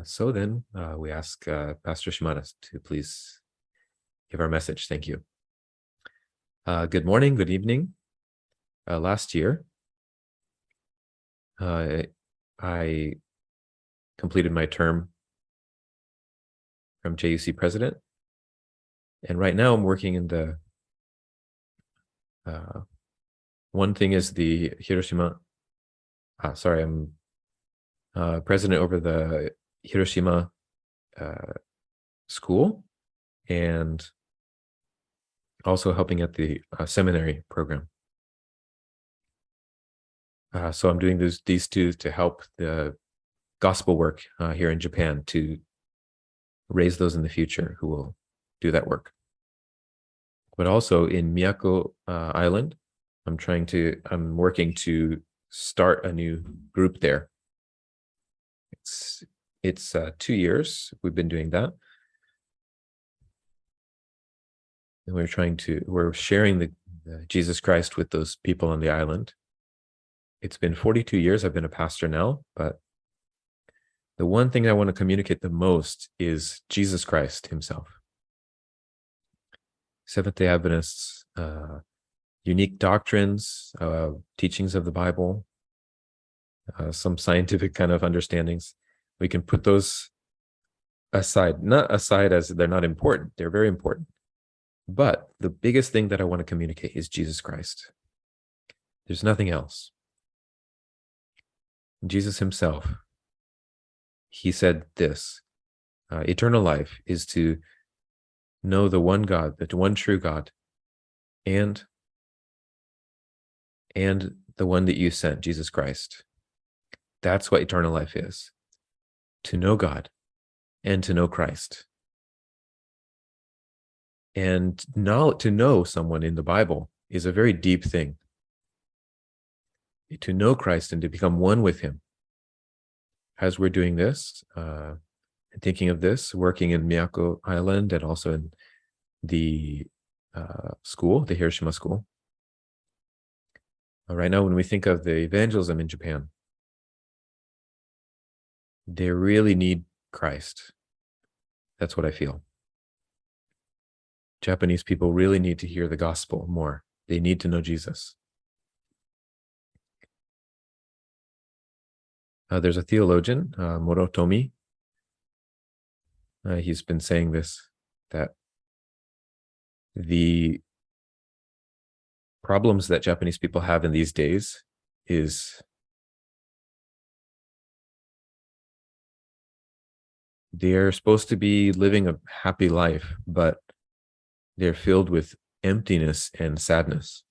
So then we ask Pastor Shimada to please give our message. Thank you. Good morning, good evening. Last year, I completed my term from JUC president. And right now I'm working in the, one thing is the Hiroshima, I'm president over the Hiroshima school and also helping at the seminary program. So I'm doing these two to help the gospel work here in Japan, to raise those in the future who will do that work. But also in Miyako Island, I'm working to start a new group there. It's 2 years we've been doing that. And we're sharing the Jesus Christ with those people on the island. It's been 42 years I've been a pastor now, but the one thing I want to communicate the most is Jesus Christ himself. Seventh-day Adventists, unique doctrines, teachings of the Bible, some scientific kind of understandings. We can put those aside, not aside as they're not important. They're very important. But the biggest thing that I want to communicate is Jesus Christ. There's nothing else. Jesus himself, he said this, eternal life is to know the one God, the one true God, and the one that you sent, Jesus Christ. That's what eternal life is, to know God and to know Christ. And now to know someone in the Bible is a very deep thing. To know Christ and to become one with him. As we're doing this, thinking of this, working in Miyako Island and also in the school, the Hiroshima school. Right now, when we think of the evangelism in Japan, they really need Christ. That's what I feel. Japanese people really need to hear the gospel more. They need to know Jesus. There's a theologian, Morotomi. He's been saying this, that the problems that Japanese people have in these days is they're supposed to be living a happy life, but they're filled with emptiness and sadness.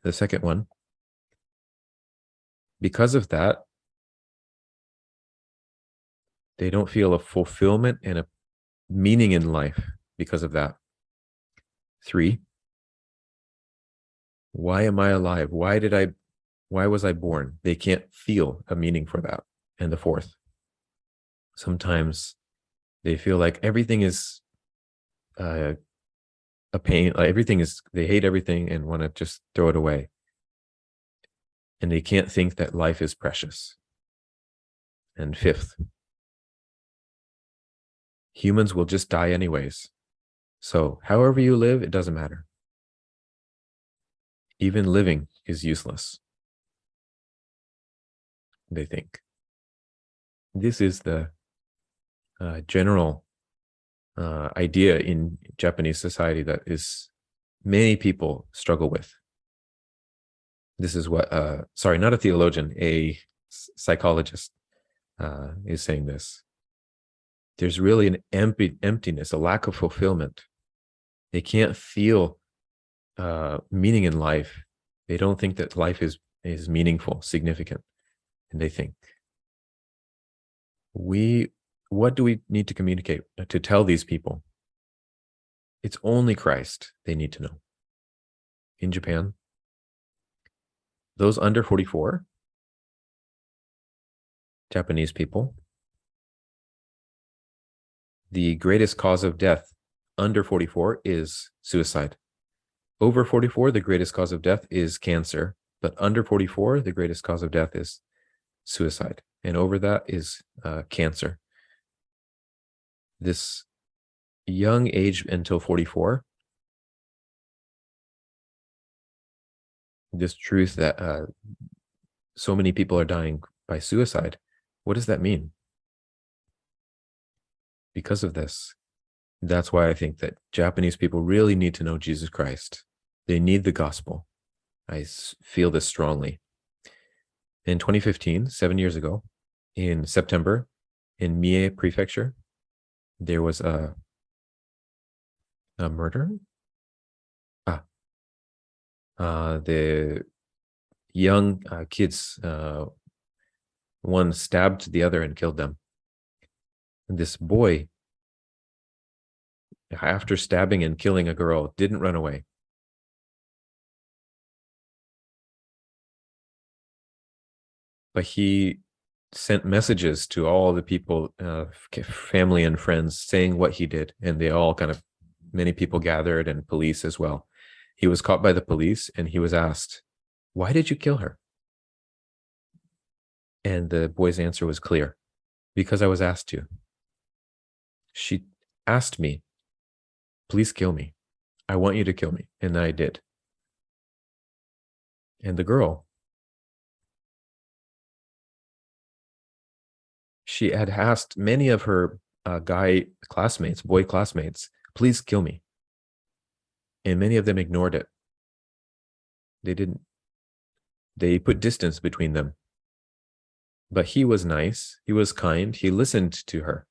The second one, because of that, they don't feel a fulfillment and a meaning in life because of that. 3, why am I alive? Why was I born? They can't feel a meaning for that. And the 4th, sometimes they feel like everything is a pain, like they hate everything and want to just throw it away. And they can't think that life is precious. And 5th, humans will just die anyways. So however you live, it doesn't matter. Even living is useless, they think. This is the general idea in Japanese society that is many people struggle with. This is what, sorry, not a theologian, a psychologist is saying this. There's really an emptiness, a lack of fulfillment. They can't feel meaning in life. They don't think that life is meaningful, significant. And they think, what do we need to communicate to tell these people? It's only Christ they need to know. In Japan, those under 44, Japanese people, the greatest cause of death under 44 is suicide. Over 44, the greatest cause of death is cancer, but under 44, the greatest cause of death is suicide. And over that is cancer. this young age until 44, this truth that so many people are dying by suicide, what does that mean? Because of this, that's why I think that Japanese people really need to know Jesus Christ. They need the gospel. I feel this strongly. In 2015, 7 years ago, in September, in Mie Prefecture, there was a murder. The young kids, one stabbed the other and killed them. And this boy, after stabbing and killing a girl, didn't run away. But he sent messages to all the people, family and friends, saying what he did. And they all many people gathered, and police as well. He was caught by the police and he was asked, "Why did you kill her?" And the boy's answer was clear: "Because I was asked to. She asked me, 'Please kill me. I want you to kill me.' And I did." And the girl, she had asked many of her boy classmates, "Please kill me." And many of them ignored it. They didn't. They put distance between them. But he was nice. He was kind. He listened to her.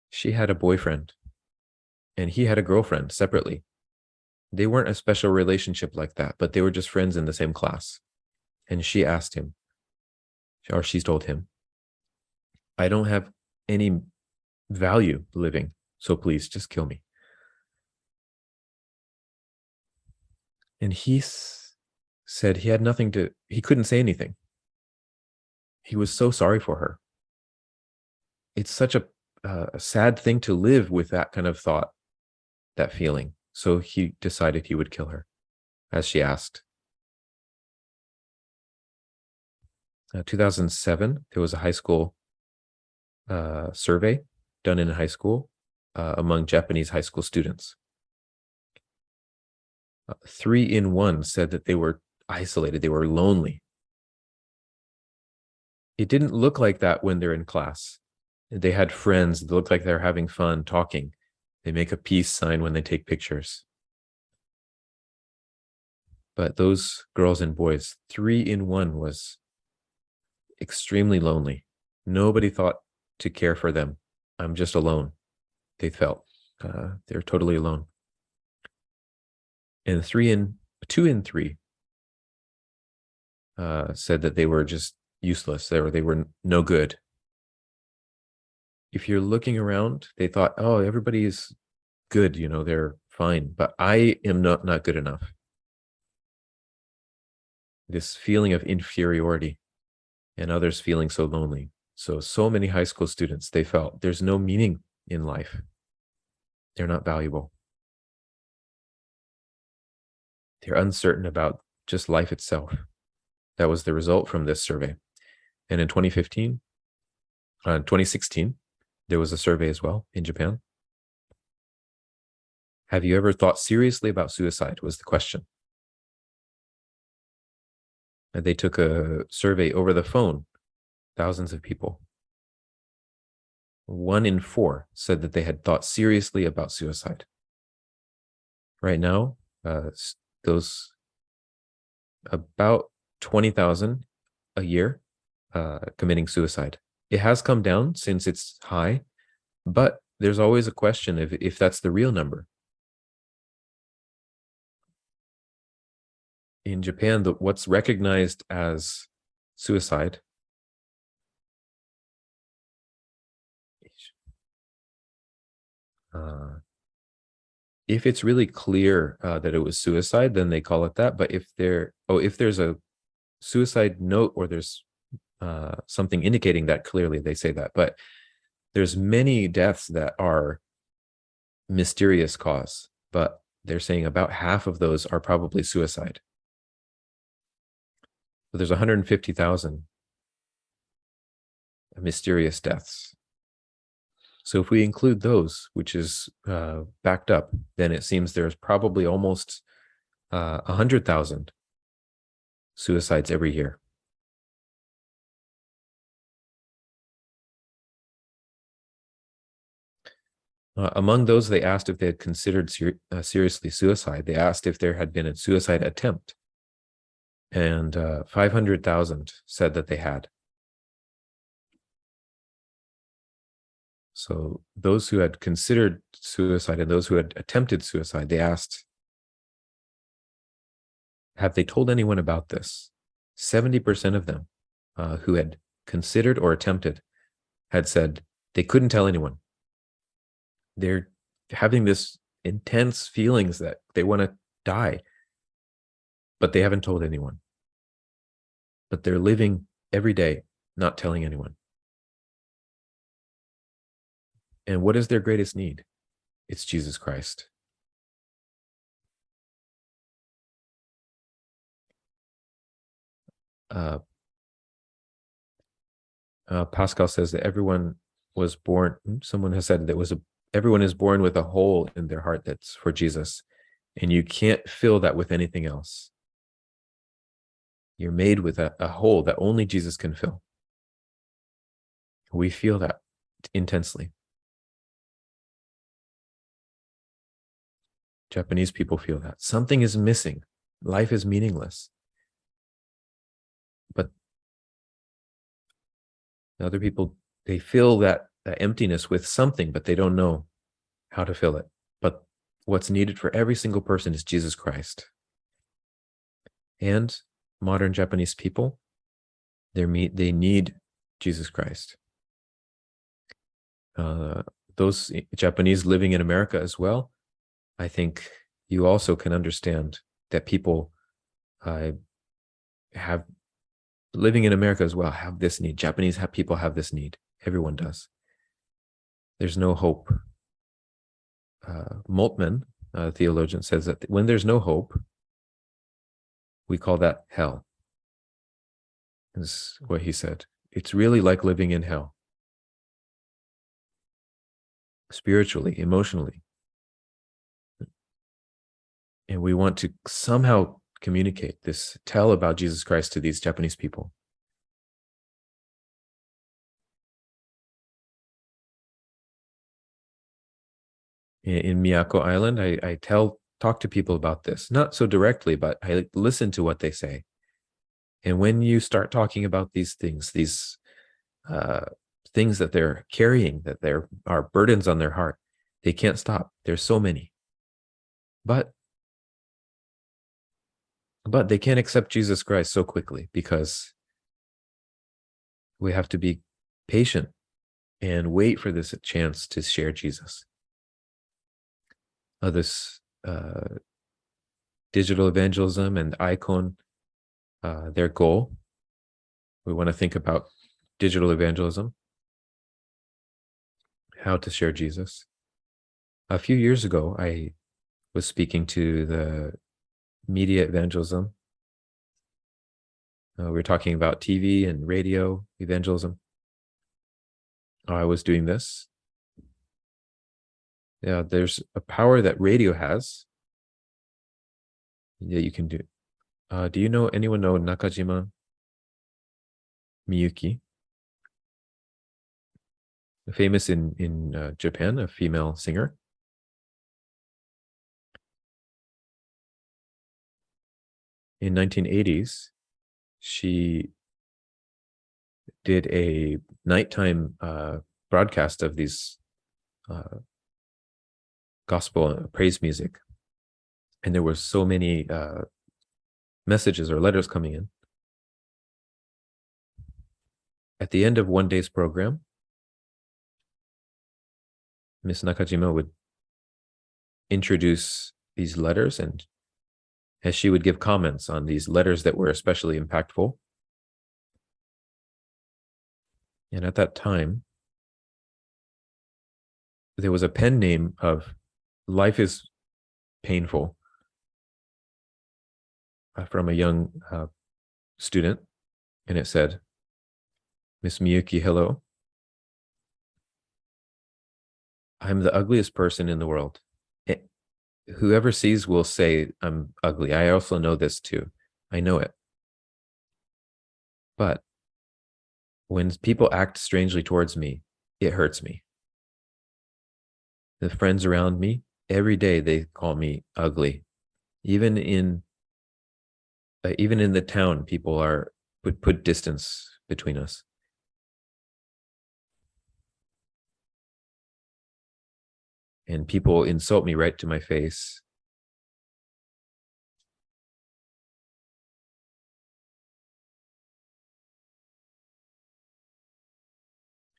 She had a boyfriend, and he had a girlfriend separately. They weren't a special relationship like that, but they were just friends in the same class. And she asked him, or she told him, "I don't have any value living, so please just kill me." And he said he had nothing to, he couldn't say anything. He was so sorry for her. It's such a sad thing to live with that kind of thought, that feeling. So he decided he would kill her, as she asked. 2007, there was a high school survey done in a high school among Japanese high school students. 3 in 1 said that they were isolated, they were lonely. It didn't look like that when they're in class. They had friends. They looked like they're having fun, talking. They make a peace sign when they take pictures. But those girls and boys, 3 in 1 was extremely lonely. Nobody thought to care for them. I'm just alone. They felt they're totally alone. And 2 in 3 said that they were just useless. They were no good. If you're looking around, they thought, "Oh, everybody's good, they're fine, but I am not good enough." This feeling of inferiority and others feeling so lonely. So many high school students, they felt there's no meaning in life. They're not valuable. They're uncertain about just life itself. That was the result from this survey. And in 2016, there was a survey as well in Japan. Have you ever thought seriously about suicide, was the question. And they took a survey over the phone, thousands of people. 1 in 4 said that they had thought seriously about suicide. Right now, those about 20,000 a year committing suicide. It has come down since it's high, but there's always a question if that's the real number. In Japan, what's recognized as suicide if it's really clear that it was suicide, then they call it that. But if there's a suicide note, or there's something indicating that clearly, they say that. But there's many deaths that are mysterious cause, but they're saying about half of those are probably suicide. So there's 150,000 mysterious deaths. So if we include those, which is backed up, then it seems there's probably almost 100,000 suicides every year. Among those, they asked if they had considered seriously suicide. They asked if there had been a suicide attempt, and 500,000 said that they had. So those who had considered suicide and those who had attempted suicide, they asked, have they told anyone about this? 70% of them who had considered or attempted had said they couldn't tell anyone. They're having this intense feelings that they want to die, but they haven't told anyone. But they're living every day, not telling anyone. And what is their greatest need? It's Jesus Christ. Pascal says that everyone was born, someone has said that everyone is born with a hole in their heart that's for Jesus, and you can't fill that with anything else. You're made with a hole that only Jesus can fill. We feel that intensely. Japanese people feel that. Something is missing. Life is meaningless. But other people, they fill that emptiness with something, but they don't know how to fill it. But what's needed for every single person is Jesus Christ. And modern Japanese people, they need Jesus Christ. Those Japanese living in America as well, I think you also can understand that people living in America as well have this need. Japanese people have this need. Everyone does. There's no hope. Moltmann, theologian, says that when there's no hope, we call that hell. Is what he said. It's really like living in hell. Spiritually, emotionally. And we want to somehow communicate this, tell about Jesus Christ to these Japanese people. In Miyako Island, I talk to people about this, not so directly, but I listen to what they say. And when you start talking about these things that they're carrying, that there are burdens on their heart, they can't stop. There's so many. But they can't accept Jesus Christ so quickly because we have to be patient and wait for this chance to share Jesus. This digital evangelism and AICON, their goal, we want to think about digital evangelism, how to share Jesus. A few years ago, I was speaking to the media evangelism. We were talking about TV and radio evangelism. I was doing this. Yeah, there's a power that radio has that you can do. Do you know anyone know Nakajima Miyuki? Famous in Japan, a female singer. In 1980s, she did a nighttime broadcast of these gospel praise music. And there were so many messages or letters coming in. At the end of one day's program, Miss Nakajima would introduce these letters, and as she would give comments on these letters that were especially impactful. And at that time, there was a pen name of Life is Painful from a young student. And it said, Miss Miyuki, hello. I'm the ugliest person in the world. Eh, Whoever sees will say I'm ugly. I also know this too. I know it. But when people act strangely towards me, it hurts me. The friends around me, every day they call me ugly. Even in the town, people are would put distance between us. And people insult me right to my face.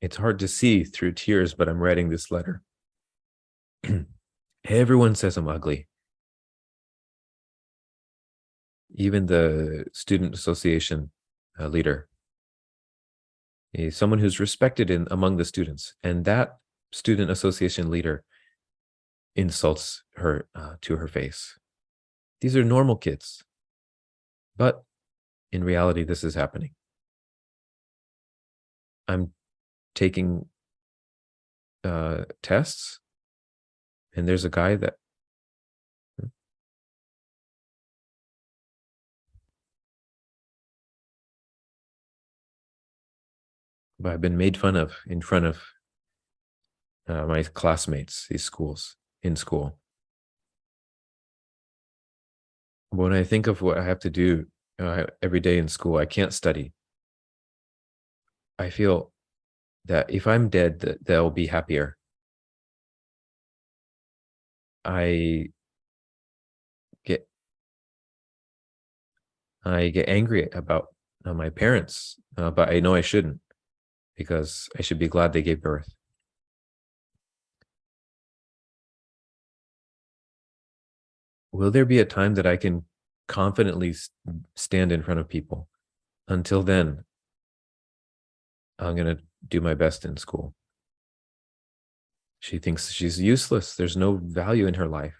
It's hard to see through tears, but I'm writing this letter. Everyone says I'm ugly. Even the student association leader, someone who's respected among the students, and that student association leader insults her to her face. These are normal kids, but in reality, this is happening. I'm taking tests, and there's a guy that I've been made fun of in front of my classmates, in school. When I think of what I have to do every day in school, I can't study. I feel that if I'm dead, they'll be happier. I get I get angry about my parents, but I know I shouldn't, because I should be glad they gave birth. Will there be a time that I can confidently stand in front of people? Until then, I'm going to do my best in school. She thinks she's useless. There's no value in her life.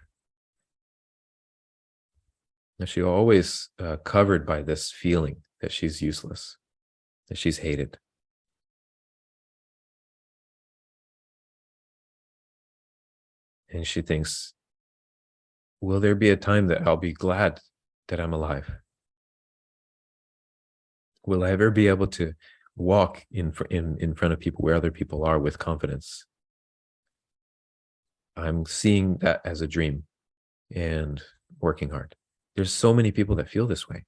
And she's always covered by this feeling that she's useless, that she's hated. And she thinks, will there be a time that I'll be glad that I'm alive? Will I ever be able to walk in front of people where other people are with confidence? I'm seeing that as a dream and working hard. There's so many people that feel this way.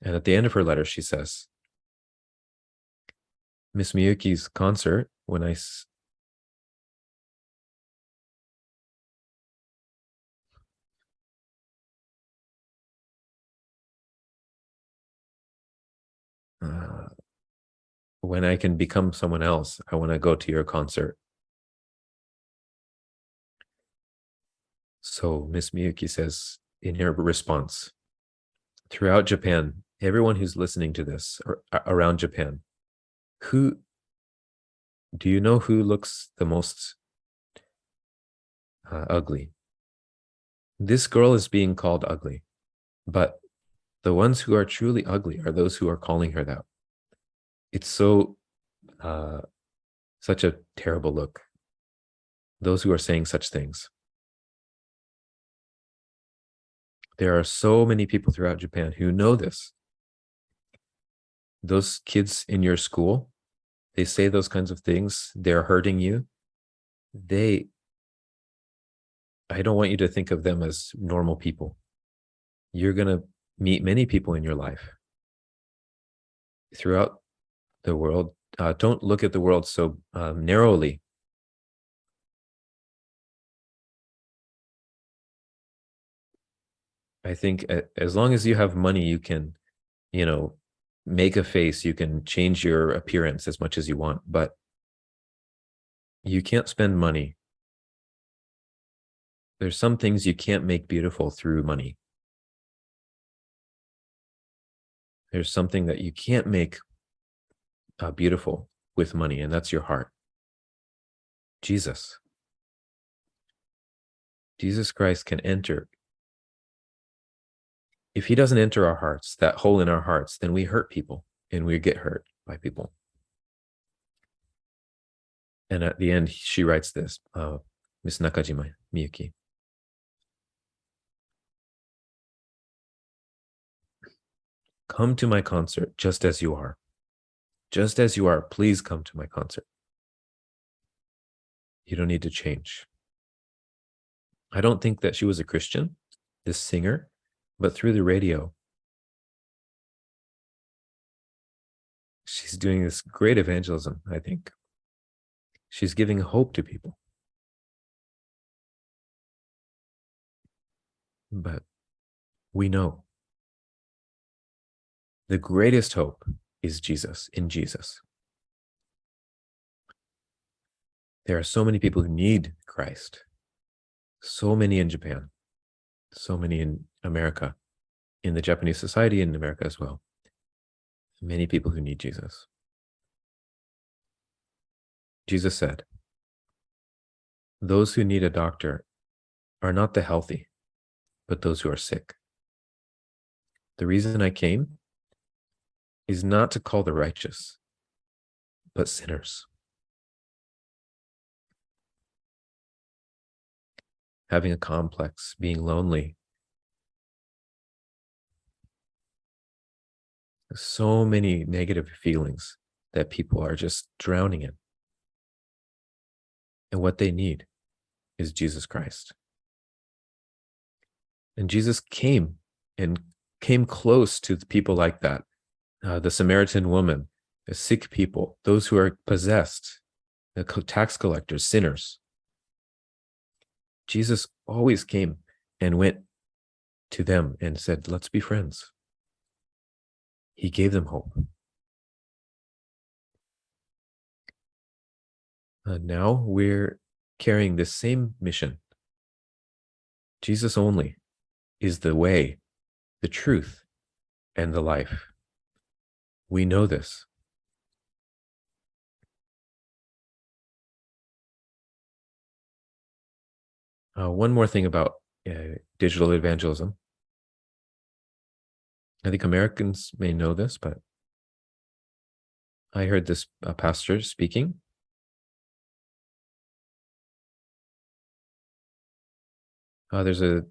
And at the end of her letter, she says, Miss Miyuki's concert, when when I can become someone else, I want to go to your concert. So Miss Miyuki says in her response, throughout Japan, everyone who's listening to this around Japan, who do you know who looks the most ugly? This girl is being called ugly, but the ones who are truly ugly are those who are calling her that. It's such a terrible look. Those who are saying such things. There are so many people throughout Japan who know this. Those kids in your school, they say those kinds of things. They're hurting you. I don't want you to think of them as normal people. You're going to meet many people in your life throughout the world. Don't look at the world so narrowly. I think as long as you have money, you can, make a face, you can change your appearance as much as you want, but you can't spend money. There's some things you can't make beautiful through money. There's something that you can't make beautiful with money, and that's your heart. Jesus Christ can enter. If he doesn't enter our hearts, that hole in our hearts, then we hurt people and we get hurt by people. And at the end, she writes this, Miss Nakajima Miyuki. Come to my concert just as you are. Just as you are, please come to my concert. You don't need to change. I don't think that she was a Christian, this singer, but through the radio, she's doing this great evangelism, I think. She's giving hope to people. But we know the greatest hope is Jesus, in Jesus. There are so many people who need Christ. So many in Japan, so many in America, in the Japanese society in America as well. Many people who need Jesus. Jesus said, those who need a doctor are not the healthy, but those who are sick. The reason I came is not to call the righteous, but sinners. Having a complex, being lonely. So many negative feelings that people are just drowning in. And what they need is Jesus Christ. And Jesus came and came close to the people like that. The Samaritan woman, the sick people, those who are possessed, the tax collectors, sinners. Jesus always came and went to them and said, let's be friends. He gave them hope. Now we're carrying this same mission. Jesus only is the way, the truth, and the life. We know this. One more thing about digital evangelism. I think Americans may know this, but I heard this pastor speaking. There's a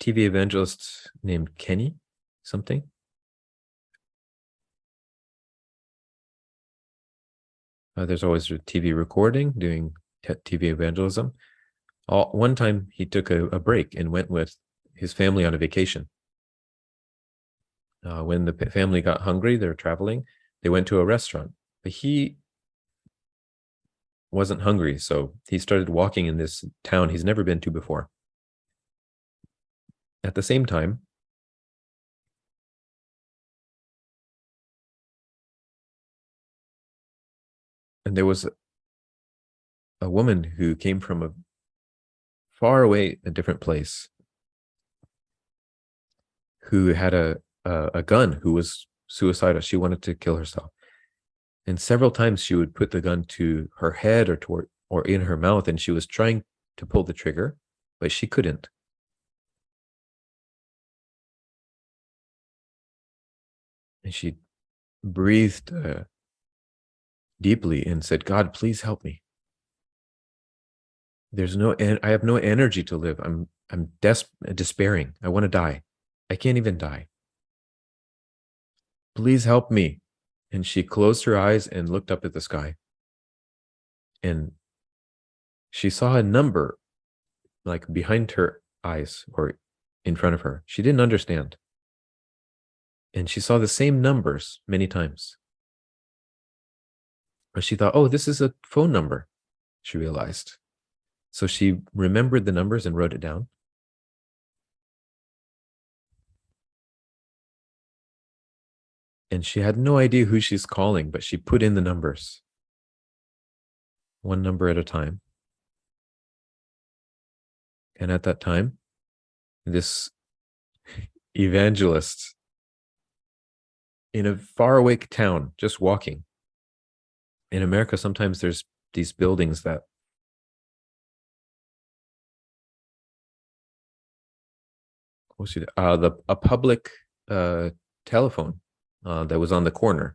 TV evangelist named Kenny something. There's always a TV recording doing TV evangelism. One time he took a break and went with his family on a vacation. When the family got hungry, they were traveling, they went to a restaurant, but he wasn't hungry, so he started walking in this town he's never been to before. At the same time, and there was a woman who came from a far away, a different place, who had a gun, who was suicidal. She wanted to kill herself. And several times she would put the gun to her head or in her mouth, and she was trying to pull the trigger, but she couldn't. And she breathed deeply and said, God, please help me. I have no energy to live. I'm despairing. I want to die. I can't even die. Please help me. And she closed her eyes and looked up at the sky. And she saw a number like behind her eyes or in front of her. She didn't understand. And she saw the same numbers many times. But she thought, oh, this is a phone number, she realized. So she remembered the numbers and wrote it down. And she had no idea who she's calling, but she put in the numbers, one number at a time. And at that time, this evangelist in a faraway town, just walking. In America, sometimes there's these buildings that a public telephone that was on the corner.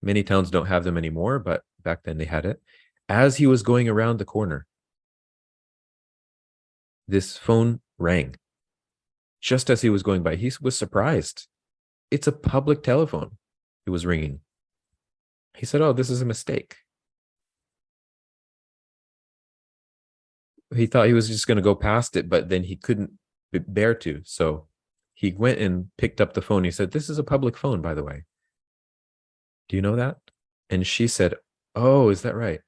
Many towns don't have them anymore, but back then they had it. As he was going around the corner, this phone rang. Just as he was going by, he was surprised. It's a public telephone. It was ringing. He said, "Oh, this is a mistake." He thought he was just going to go past it, but then he couldn't bear to. So he went and picked up the phone. He said, "This is a public phone, by the way. Do you know that?" And she said, "Oh, is that right?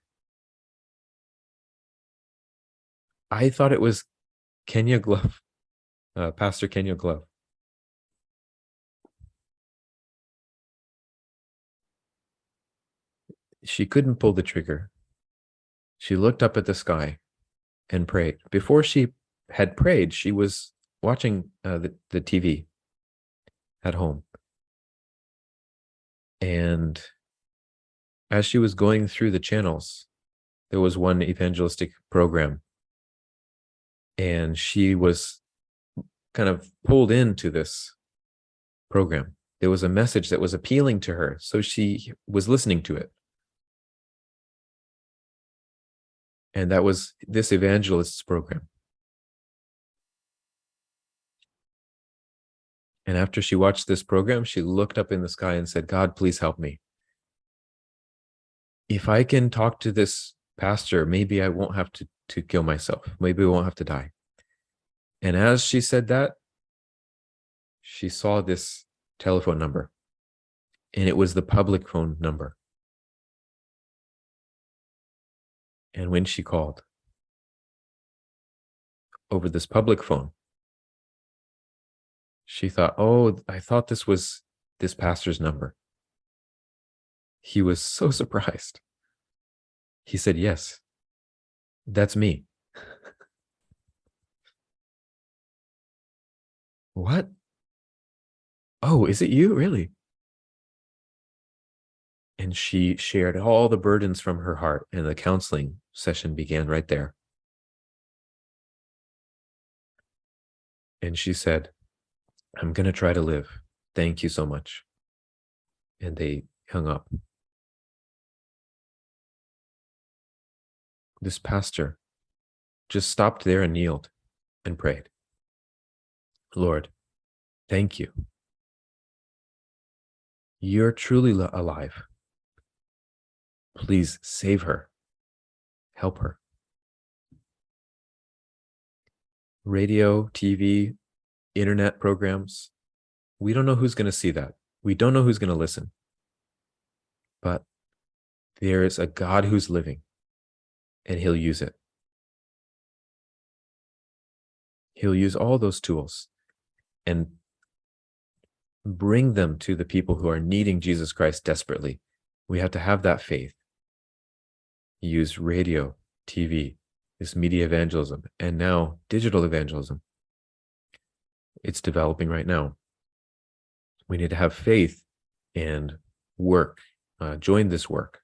I thought it was Kenya Glove, Pastor Kenya Glove." She couldn't pull the trigger. She looked up at the sky and prayed. Before she had prayed, she was watching the TV at home. And as she was going through the channels, there was one evangelistic program. And she was kind of pulled into this program. There was a message that was appealing to her. So she was listening to it. And that was this evangelist's program. And after she watched this program, she looked up in the sky and said, "God, please help me. If I can talk to this pastor, maybe I won't have to kill myself. Maybe I won't have to die." And as she said that, she saw this telephone number. And it was the public phone number. And when she called over this public phone, she thought, "Oh, I thought this was this pastor's number." He was so surprised. He said, "Yes, that's me." "What? Oh, is it you? Really?" And she shared all the burdens from her heart, and the counseling session began right there. And she said, "I'm going to try to live. Thank you so much." And they hung up. This pastor just stopped there and kneeled and prayed. "Lord, thank you. You're truly alive. Please save her. Help her." Radio, TV, internet programs. We don't know who's going to see that. We don't know who's going to listen. But there is a God who's living, and he'll use it. He'll use all those tools and bring them to the people who are needing Jesus Christ desperately. We have to have that faith. Use radio, TV, this media evangelism, and now digital evangelism. It's developing right now. We need to have faith and work. Join this work.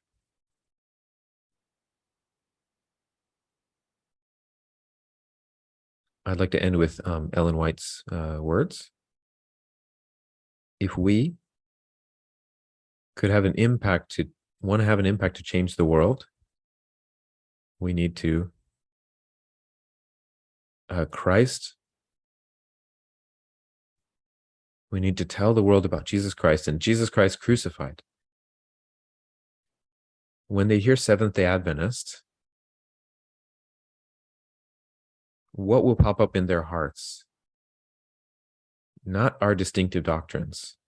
I'd like to end with Ellen White's words. If we could have an impact want to have an impact to change the world, we need to Christ. We need to tell the world about Jesus Christ and Jesus Christ crucified. When they hear Seventh-day Adventist, what will pop up in their hearts? Not our distinctive doctrines,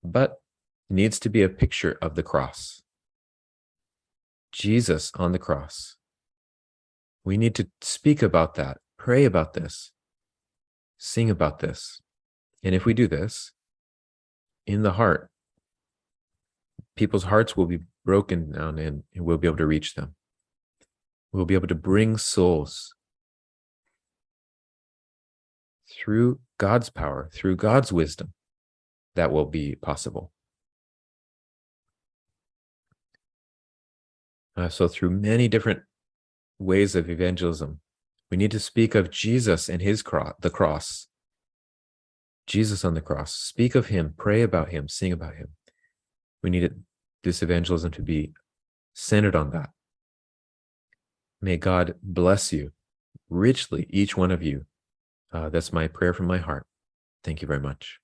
but needs to be a picture of the cross. Jesus on the cross. We need to speak about that, pray about this, sing about this. And if we do this, in the heart, people's hearts will be broken down and we'll be able to reach them. We'll be able to bring souls through God's power, through God's wisdom. That will be possible. So through many different ways of evangelism, we need to speak of Jesus and his cross, the cross. Jesus on the cross. Speak of him, pray about him, sing about him. We need this evangelism to be centered on that. May God bless you richly, each one of you. That's my prayer from my heart. Thank you very much.